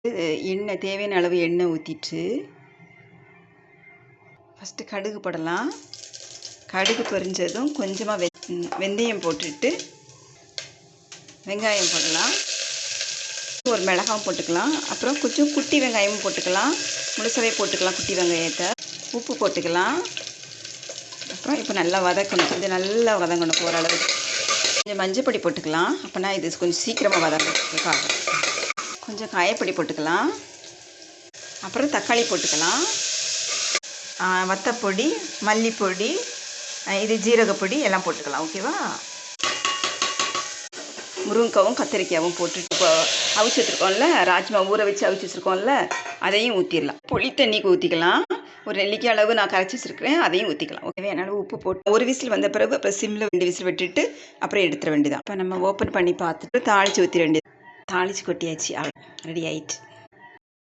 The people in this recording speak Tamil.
எண்ணெய் தேவையான அளவு எண்ணெய் ஊற்றிட்டு ஃபஸ்ட்டு கடுகு போடலாம். கடுகு பொரிஞ்சதும் கொஞ்சமாக வெந்தயம் போட்டுட்டு வெங்காயம் போடலாம். ஒரு மிளகாயும் போட்டுக்கலாம். அப்புறம் கொஞ்சம் குட்டி வெங்காயமும் போட்டுக்கலாம். முழுசாவே போட்டுக்கலாம் குட்டி வெங்காயத்தை. உப்பு போட்டுக்கலாம். அப்புறம் இப்போ நல்லா வதக்கணும். இது நல்லா வதங்கணும் ஓரளவு. கொஞ்சம் மஞ்சப்பொடி போட்டுக்கலாம். அப்போனா இது கொஞ்சம் சீக்கிரமாக வதங்கிறதுக்காக. கொஞ்சம் காயப்பொடி போட்டுக்கலாம். அப்புறம் தக்காளி போட்டுக்கலாம். வத்தப்பொடி, மல்லிப்பொடி, இது ஜீரகப்பொடி எல்லாம் போட்டுக்கலாம். ஓகேவா? முருங்கைக்காவும் கத்திரிக்காயும் போட்டுட்டு இப்போ அவிச்சு வச்சுருக்கோம்ல, ராஜ்மா ஊற வச்சு அவிச்சு வச்சுருக்கோம்ல, அதையும் ஊற்றிடலாம். புளி தண்ணிக்கு ஊற்றிக்கலாம். ஒரு நெல்லிக்காய் அளவு நான் கரைச்சி வச்சுருக்கிறேன், அதையும் ஊற்றிக்கலாம். ஓகேவா? என்னால் உப்பு போட்டு ஒரு விசில் வந்த பிறகு அப்புறம் சிம்மில் 2 விசில் விட்டுட்டு அப்புறம் எடுத்துட வேண்டியதான். இப்போ நம்ம ஓப்பன் பண்ணி பார்த்துட்டு தாளித்து ஊற்றிட வேண்டியது. தாளித்து கொட்டியாச்சு. ரெடி ஆயிடுச்சு.